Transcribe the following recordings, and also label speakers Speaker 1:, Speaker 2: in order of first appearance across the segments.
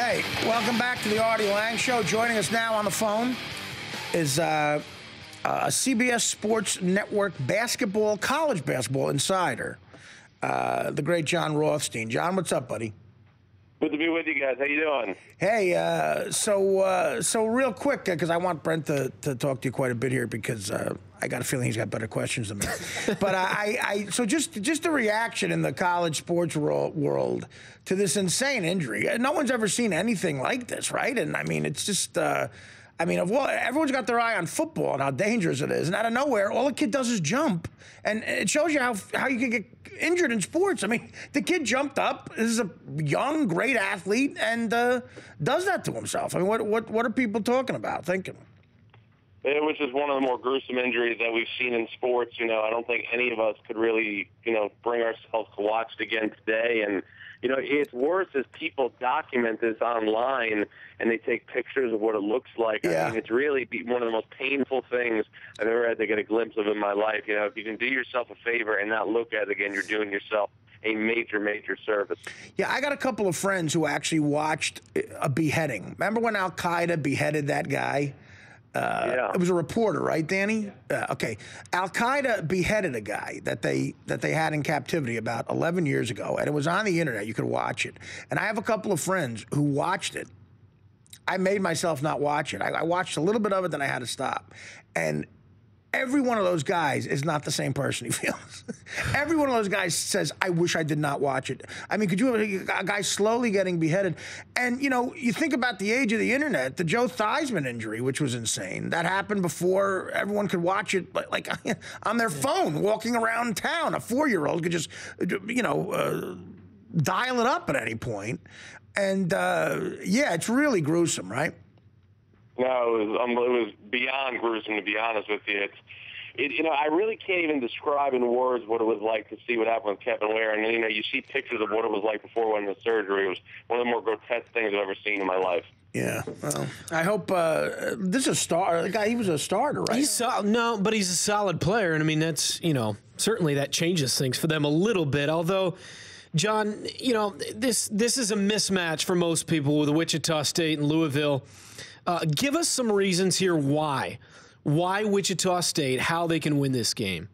Speaker 1: right, welcome back to the Artie Lange Show. Joining us now on the phone is a CBS Sports Network college basketball insider, the great Jon Rothstein. John, what's up, buddy?
Speaker 2: Good to be with you guys. How you doing?
Speaker 1: Hey, so real quick, because I want Brent to talk to you quite a bit here because I got a feeling he's got better questions than me. But so just a reaction in the college sports world to this insane injury. No one's ever seen anything like this, right? And I mean, it's just. Everyone's got their eye on football and how dangerous it is. And out of nowhere, all the kid does is jump. And it shows you how you can get injured in sports. I mean, the kid jumped up. This is a young, great athlete and does that to himself. I mean, what are people talking about, thinking?
Speaker 2: It was just one of the more gruesome injuries that we've seen in sports. You know, I don't think any of us could really, bring ourselves to watch it again today. And, it's worse as people document this online and they take pictures of what it looks like.
Speaker 1: Yeah.
Speaker 2: I mean, it's really one of the most painful things I've ever had to get a glimpse of in my life. If you can do yourself a favor and not look at it again, you're doing yourself a major, major service.
Speaker 1: Yeah, I got a couple of friends who actually watched a beheading. Remember when Al-Qaeda beheaded that guy?
Speaker 2: Yeah.
Speaker 1: It was a reporter, right, Danny? Okay. Al-Qaeda beheaded a guy that they had in captivity about 11 years ago, and it was on the internet. You could watch it. And I have a couple of friends who watched it. I made myself not watch it. I watched a little bit of it, then I had to stop. And every one of those guys is not the same person he feels. Every one of those guys says, I wish I did not watch it. I mean, could you have a guy slowly getting beheaded? And, you think about the age of the internet, the Joe Theismann injury, which was insane. That happened before everyone could watch it, like on their phone, walking around town. A 4-year-old could just, dial it up at any point. And, it's really gruesome, right?
Speaker 2: No, it was beyond gruesome, to be honest with you. I really can't even describe in words what it was like to see what happened with Kevin Ware. And, you see pictures of what it was like before when the surgery. It was one of the more grotesque things I've ever seen in my life.
Speaker 1: Yeah, well, I hope this is a star. The guy, he was a starter, right?
Speaker 3: No, but he's a solid player. And, I mean, that's, certainly that changes things for them a little bit. Although, John, this is a mismatch for most people with Wichita State and Louisville. Give us some reasons here why. Why Wichita State, how they can win this game.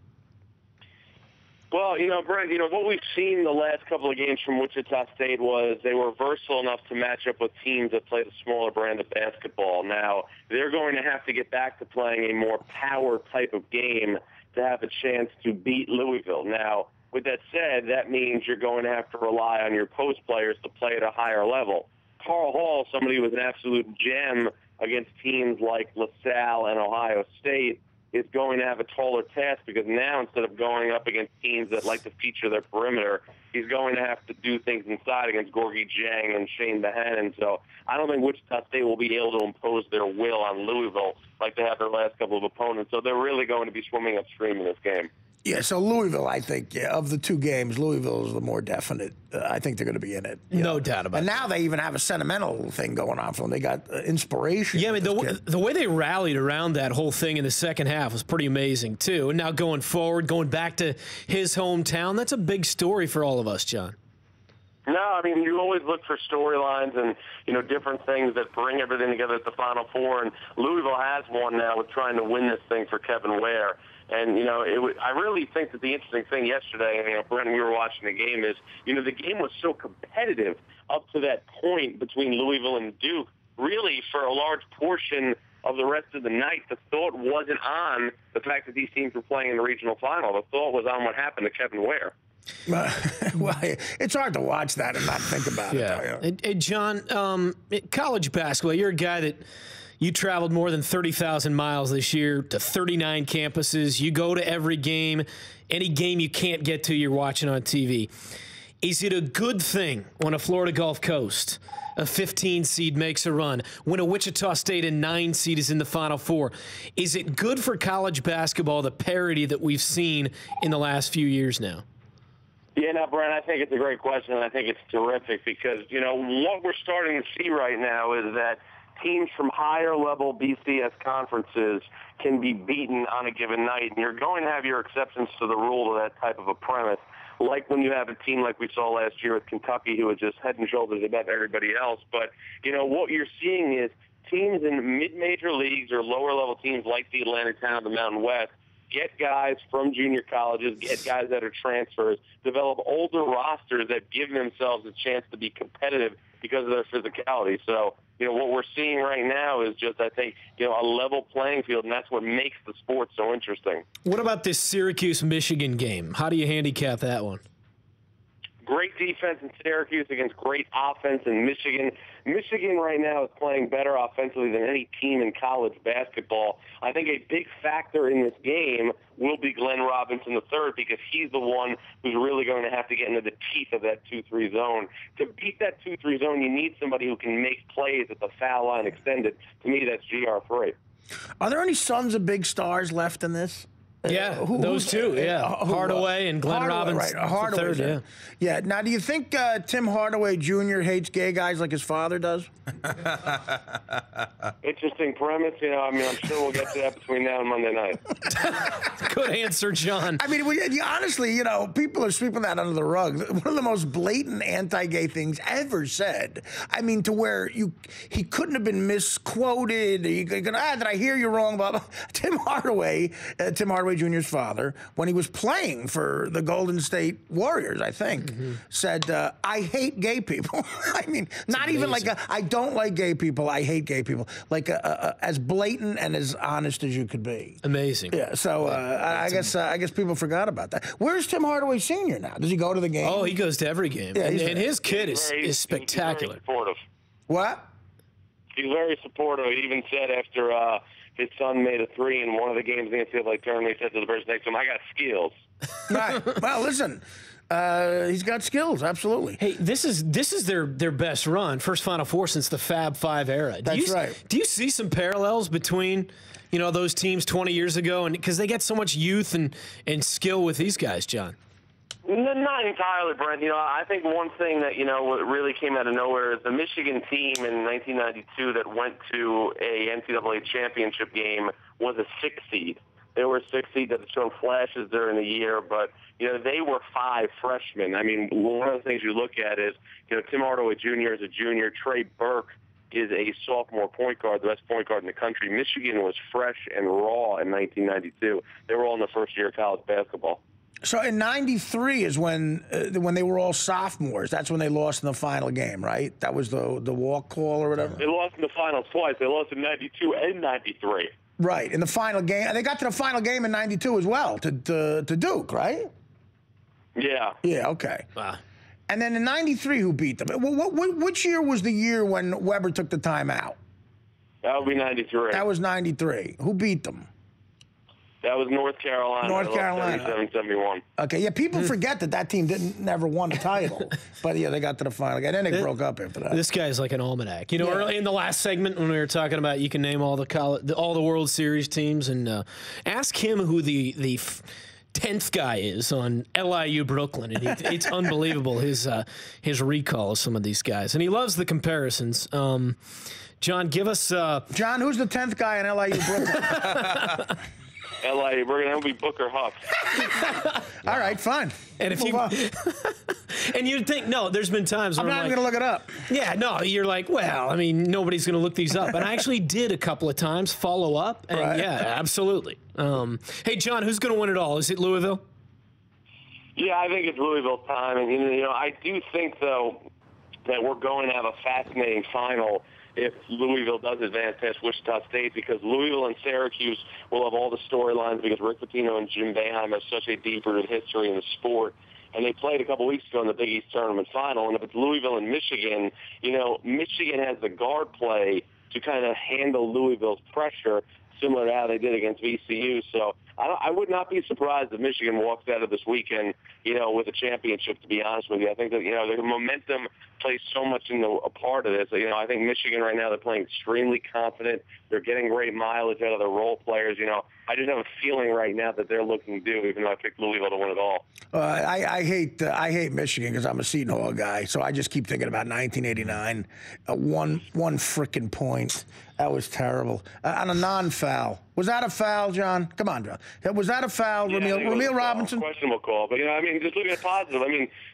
Speaker 2: Well, Brent, what we've seen the last couple of games from Wichita State was they were versatile enough to match up with teams that played a smaller brand of basketball. Now, they're going to have to get back to playing a more power type of game to have a chance to beat Louisville. Now, with that said, that means you're going to have to rely on your post players to play at a higher level. Carl Hall, somebody who was an absolute gem against teams like LaSalle and Ohio State, is going to have a taller task because now instead of going up against teams that like to feature their perimeter, he's going to have to do things inside against Gorgie Jang and Shane Bohannon. So I don't think Wichita State will be able to impose their will on Louisville like they have their last couple of opponents. So they're really going to be swimming upstream in this game.
Speaker 1: Yeah, so Louisville, I think, of the two games, Louisville is the more definite. I think they're going to be in it.
Speaker 3: No doubt about it.
Speaker 1: And now they even have a sentimental thing going on for them. They got inspiration.
Speaker 3: Yeah, I mean, the way they rallied around that whole thing in the second half was pretty amazing, too. And now going forward, going back to his hometown, that's a big story for all of us, John.
Speaker 2: No, I mean, you always look for storylines and, different things that bring everything together at the Final Four. And Louisville has one now with trying to win this thing for Kevin Ware. And, I really think that the interesting thing yesterday, Brent, we were watching the game is, the game was so competitive up to that point between Louisville and Duke. Really, for a large portion of the rest of the night, the thought wasn't on the fact that these teams were playing in the regional final. The thought was on what happened to Kevin Ware.
Speaker 1: Well, it's hard to watch that and not think about it.
Speaker 3: Hey, John, college basketball, you're a guy that you traveled more than 30,000 miles this year to 39 campuses. You go to every game. Any game you can't get to, you're watching on TV. Is it a good thing when a Florida Gulf Coast, a 15 seed, makes a run? When a Wichita State, a 9 seed, is in the Final Four? Is it good for college basketball, the parity that we've seen in the last few years now?
Speaker 2: Yeah, no, Brent, I think it's a great question, and I think it's terrific because, what we're starting to see right now is that teams from higher level BCS conferences can be beaten on a given night, and you're going to have your exceptions to the rule to that type of a premise, like when you have a team like we saw last year with Kentucky who was just head and shoulders above everybody else. But, what you're seeing is teams in mid-major leagues or lower-level teams like the Atlantic Town of the Mountain West get guys from junior colleges, get guys that are transfers, develop older rosters that give themselves a chance to be competitive because of their physicality. So, what we're seeing right now is just, I think, a level playing field, and that's what makes the sport so interesting.
Speaker 3: What about this Syracuse-Michigan game? How do you handicap that one?
Speaker 2: Great defense in Syracuse against great offense in Michigan. Michigan right now is playing better offensively than any team in college basketball. I think a big factor in this game will be Glenn Robinson III, because he's the one who's really going to have to get into the teeth of that 2-3 zone. To beat that 2-3 zone, you need somebody who can make plays at the foul line extended. To me, that's GR3.
Speaker 1: Are there any sons of big stars left in this?
Speaker 3: Yeah, those two. Yeah, Hardaway and Glenn Robinson.
Speaker 1: Right, Hardaway.
Speaker 3: Yeah.
Speaker 1: Yeah. Now, do you think Tim Hardaway Jr. hates gay guys like his father does?
Speaker 2: Interesting premise. I'm sure we'll get to that between now and Monday night.
Speaker 3: Good answer, John.
Speaker 1: I mean, honestly, people are sweeping that under the rug. One of the most blatant anti-gay things ever said. I mean, to where he couldn't have been misquoted. Did I hear you wrong? Blah, blah. Tim Hardaway Jr.'s father, when he was playing for the Golden State Warriors, I think, said, I hate gay people. I mean, not even like I don't like gay people, I hate gay people. Like as blatant and as honest as you could be.
Speaker 3: Amazing.
Speaker 1: Yeah, so I guess people forgot about that. Where's Tim Hardaway Sr. now? Does he go to the game?
Speaker 3: Oh, he goes to every game. Yeah, and his kid is spectacular.
Speaker 2: He's very supportive.
Speaker 1: What?
Speaker 2: He's very supportive. He even said after his son made a three in one of the games in the NCAA tournament, he said to the person next to him, I got skills.
Speaker 1: Right. Well, listen, he's got skills, absolutely.
Speaker 3: Hey, this is their best run, first Final Four since the Fab Five era.
Speaker 1: That's right.
Speaker 3: Do you see some parallels between those teams 20 years ago, and because they get so much youth and skill with these guys, John?
Speaker 2: Not entirely, Brent. I think one thing that, what really came out of nowhere is the Michigan team in 1992 that went to a NCAA championship game was a 6 seed. They were a 6 seed that had shown flashes during the year, but, they were 5 freshmen. I mean, one of the things you look at is, Tim Hardaway Jr. is a junior. Trey Burke is a sophomore point guard, the best point guard in the country. Michigan was fresh and raw in 1992. They were all in the first year of college basketball.
Speaker 1: So in '93 is when they were all sophomores. That's when they lost in the final game, right? That was the walk call or whatever.
Speaker 2: They lost in the finals twice. They lost in '92 and '93.
Speaker 1: Right, in the final game. And they got to the final game in '92 as well, to Duke, right?
Speaker 2: Yeah.
Speaker 1: Yeah. Okay.
Speaker 3: Wow.
Speaker 1: And then in '93, who beat them? Which year was the year when Weber took the timeout?
Speaker 2: That would be '93.
Speaker 1: That was '93. Who beat them?
Speaker 2: That was North Carolina.
Speaker 1: North Carolina.
Speaker 2: 77-71.
Speaker 1: Okay, yeah, people forget that team never won a title. But, yeah, they got to the final game. And then they broke up after that.
Speaker 3: This guy's like an almanac. Early in the last segment when we were talking about you can name all the World Series teams, and ask him who the 10th guy is on LIU Brooklyn. And it's unbelievable, his recall of some of these guys. And he loves the comparisons. John, give us...
Speaker 1: John, who's the 10th guy on LIU Brooklyn?
Speaker 2: LA, we're going to be Booker Huff.
Speaker 1: All right, fine.
Speaker 3: And and you'd think, no, there's been times where
Speaker 1: I'm not even going to look it up.
Speaker 3: Yeah, no, you're like, well, I mean, nobody's going to look these up. And I actually did a couple of times follow up. And
Speaker 1: right.
Speaker 3: Yeah, absolutely. Hey, John, who's going to win it all? Is it Louisville?
Speaker 2: Yeah, I think it's Louisville's time. And, I do think, though, that we're going to have a fascinating final if Louisville does advance past Wichita State, because Louisville and Syracuse will have all the storylines because Rick Pitino and Jim Boeheim have such a deep-rooted history in the sport. And they played a couple weeks ago in the Big East Tournament Final. And if it's Louisville and Michigan, Michigan has the guard play to kind of handle Louisville's pressure, similar to how they did against VCU. So I would not be surprised if Michigan walks out of this weekend, with a championship, to be honest with you. I think that, the momentum plays so much into a part of this. I think Michigan right now, they're playing extremely confident. They're getting great mileage out of their role players. I just have a feeling right now that they're looking due, even though I picked Louisville to win it all.
Speaker 1: I hate Michigan because I'm a Seton Hall guy, so I just keep thinking about 1989. One frickin' point. That was terrible. On a non-foul. Was that a foul, John? Come on, John. Was that a foul,
Speaker 2: Yeah,
Speaker 1: Ramil Robinson?
Speaker 2: Questionable call, but just looking at positive.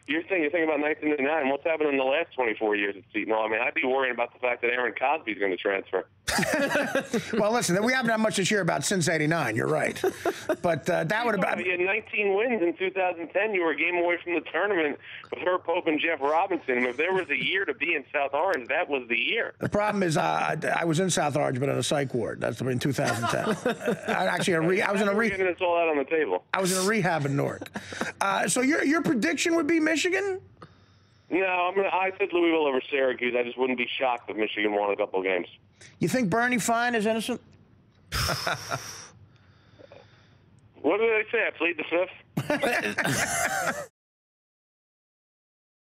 Speaker 2: You're thinking about 1989. What's happened in the last 24 years at Seton Hall? I'd be worrying about the fact that Aaron Cosby's going to transfer.
Speaker 1: Well, listen, we haven't had much to share about since '89. You're right, but that would have been.
Speaker 2: You had 19 wins in 2010. You were a game away from the tournament with Herb Pope and Jeff Robinson. If there was a year to be in South Orange, that was the year.
Speaker 1: The problem is, I was in South Orange, but in a psych ward. That's in 2010. I was in a
Speaker 2: getting this all out on the table.
Speaker 1: I was in a rehab in Newark. So your prediction would be Michigan?
Speaker 2: No, I said Louisville over Syracuse. I just wouldn't be shocked if Michigan won a couple games.
Speaker 1: You think Bernie Fine is innocent?
Speaker 2: What did they say? I plead the fifth?